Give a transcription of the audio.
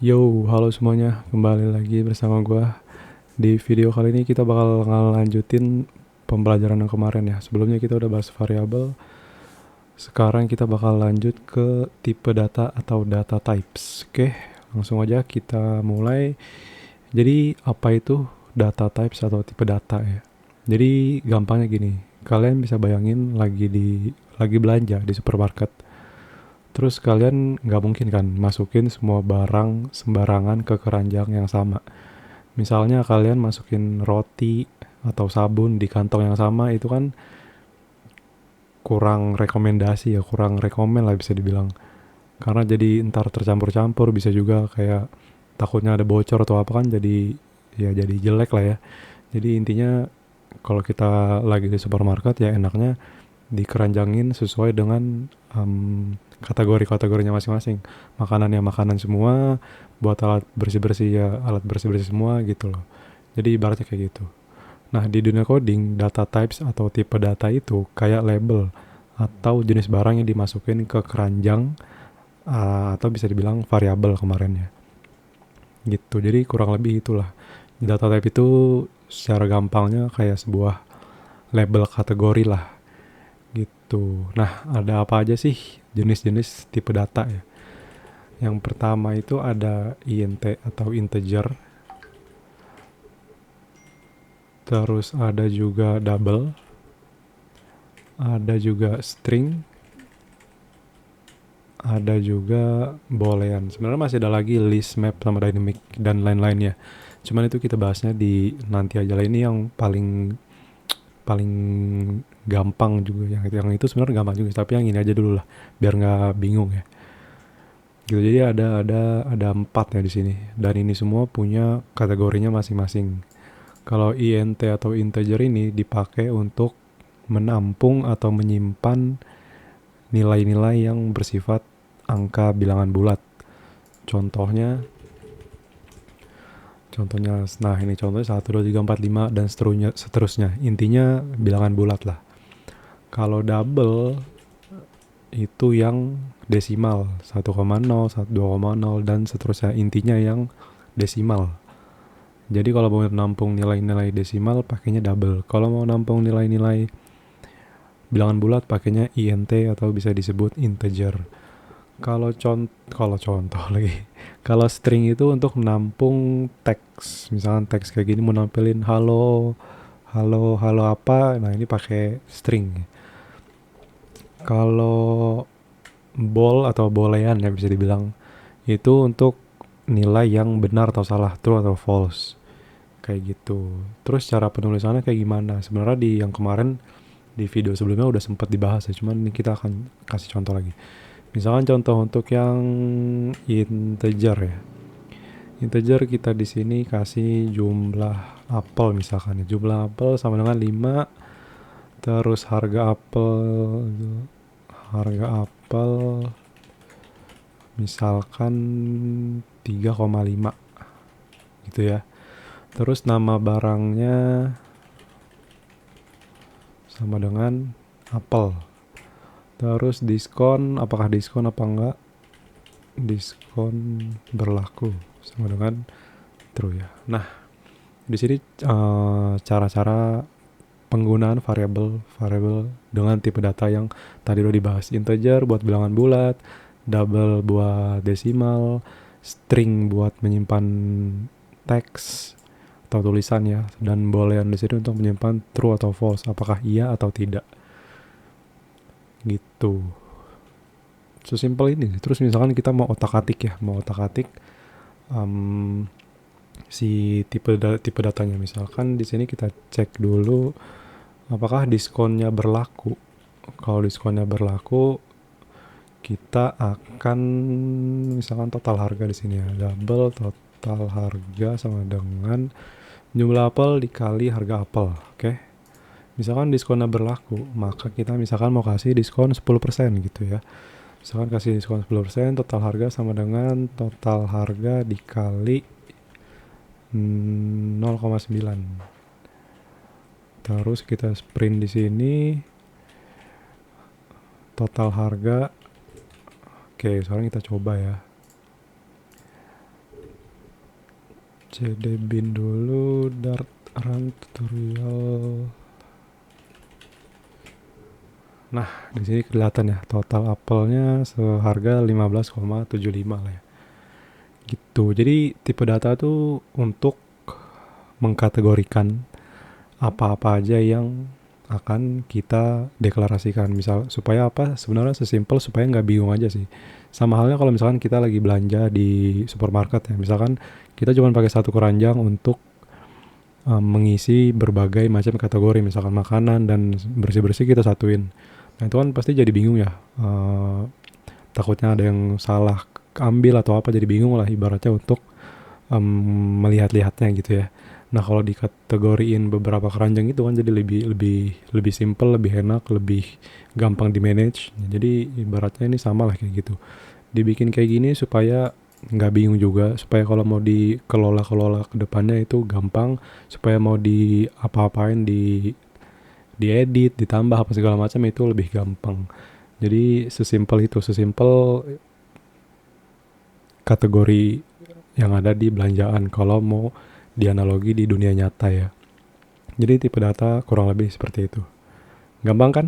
Yo, halo semuanya, kembali lagi bersama gua. Di video kali ini kita bakal ngelanjutin pembelajaran yang kemarin ya. Sebelumnya kita udah bahas variabel, sekarang kita bakal lanjut ke tipe data atau data types. Oke, langsung aja kita mulai. Jadi apa itu data types atau tipe data ya? Jadi gampangnya gini, kalian bisa bayangin lagi belanja di supermarket. Terus kalian nggak mungkin kan masukin semua barang sembarangan ke keranjang yang sama. Misalnya kalian masukin roti atau sabun di kantong yang sama, itu kan kurang rekomendasi ya, kurang rekomen lah bisa dibilang. Karena jadi ntar tercampur-campur, bisa juga kayak takutnya ada bocor atau apa kan, jadi ya jadi jelek lah ya. Jadi intinya kalau kita lagi di supermarket ya enaknya dikeranjangin sesuai dengan kategori-kategorinya masing-masing. Makanannya makanan semua, buat alat bersih-bersih ya alat bersih-bersih semua gitu loh. Jadi ibaratnya kayak gitu. Nah, di dunia coding, data types atau tipe data itu kayak label atau jenis barang yang dimasukin ke keranjang, atau bisa dibilang variabel kemarin ya. Gitu. Jadi kurang lebih itulah. Data type itu secara gampangnya kayak sebuah label kategori lah gitu. Nah, ada apa aja sih jenis-jenis tipe data ya? Yang pertama itu ada int atau integer, terus ada juga double, ada juga string, ada juga boolean. Sebenarnya masih ada lagi list, map, sama dynamic dan lain-lain ya. Cuman itu kita bahasnya di nanti aja lah. Ini yang paling paling gampang juga. Yang itu sebenarnya gampang juga, tapi yang ini aja dulu lah, biar nggak bingung ya. Gitu. Jadi ada 4 ya di sini. Dan ini semua punya kategorinya masing-masing. Kalau int atau integer ini dipakai untuk menampung atau menyimpan nilai-nilai yang bersifat angka bilangan bulat. Contohnya, nah ini contohnya 1, 2, 3, 4, 5 dan seterusnya. Intinya bilangan bulat lah. Kalau double itu yang desimal, 1,0, 2,0 dan seterusnya. Intinya yang desimal. Jadi kalau mau nampung nilai-nilai desimal pakainya double. Kalau mau nampung nilai-nilai bilangan bulat pakainya int atau bisa disebut integer. Kalau contoh lagi. Kalau string itu untuk menampung teks. Misalkan teks kayak gini mau nampilin halo, halo, halo apa. Nah, ini pakai string. Kalau bol atau boolean ya bisa dibilang, itu untuk nilai yang benar atau salah, true atau false. Kayak gitu. Terus cara penulisannya kayak gimana? Sebenarnya di yang kemarin di video sebelumnya udah sempat dibahas ya, cuman ini kita akan kasih contoh lagi. Misalkan contoh untuk yang integer ya. Integer kita di sini kasih jumlah apel misalkan ya. Jumlah apel sama dengan 5, terus harga apel misalkan 3,5 gitu ya. Terus nama barangnya sama dengan apel. Terus diskon, apakah diskon apa enggak? Diskon berlaku sama dengan true ya. Nah, di sini cara-cara penggunaan variabel dengan tipe data yang tadi udah dibahas. Integer buat bilangan bulat, double buat desimal, string buat menyimpan teks atau tulisan ya, dan boolean di sini untuk menyimpan true atau false, apakah iya atau tidak. Gitu. Sesimpel ini. Terus misalkan kita mau otak-atik ya, um, si tipe datanya. Misalkan di sini kita cek dulu apakah diskonnya berlaku. Kalau diskonnya berlaku, kita akan misalkan total harga di sini ya, double total harga sama dengan jumlah apel dikali harga apel. Oke. Misalkan diskonnya berlaku, maka kita misalkan mau kasih diskon 10% gitu ya. Misalkan kasih diskon 10%, total harga sama dengan total harga dikali 0,9. Terus kita sprint di sini total harga. Oke, sekarang kita coba ya. cd bin dulu, dart run tutorial. Nah, di sini kelihatan ya total apelnya seharga 15,75 lah ya. Gitu. Jadi tipe data tuh untuk mengkategorikan apa-apa aja yang akan kita deklarasikan. Misal supaya apa? Sebenarnya sesimpel supaya nggak bingung aja sih. Sama halnya kalau misalkan kita lagi belanja di supermarket ya. Misalkan kita cuma pakai satu keranjang untuk mengisi berbagai macam kategori, misalkan makanan dan bersih-bersih kita satuin. Nah itu kan pasti jadi bingung ya. Takutnya ada yang salah ambil atau apa, jadi bingung lah ibaratnya untuk melihat-lihatnya gitu ya. Nah kalau dikategoriin beberapa keranjang itu kan jadi lebih simple, lebih enak, lebih gampang di manage. Jadi ibaratnya ini sama lah kayak gitu. Dibikin kayak gini supaya nggak bingung juga, supaya kalau mau dikelola ke depannya itu gampang, supaya mau di apa-apain, diedit, ditambah apa segala macam itu lebih gampang. Jadi sesimpel itu, sesimpel kategori yang ada di belanjaan kalau mau dianalogi di dunia nyata ya. Jadi tipe data kurang lebih seperti itu. Gampang kan?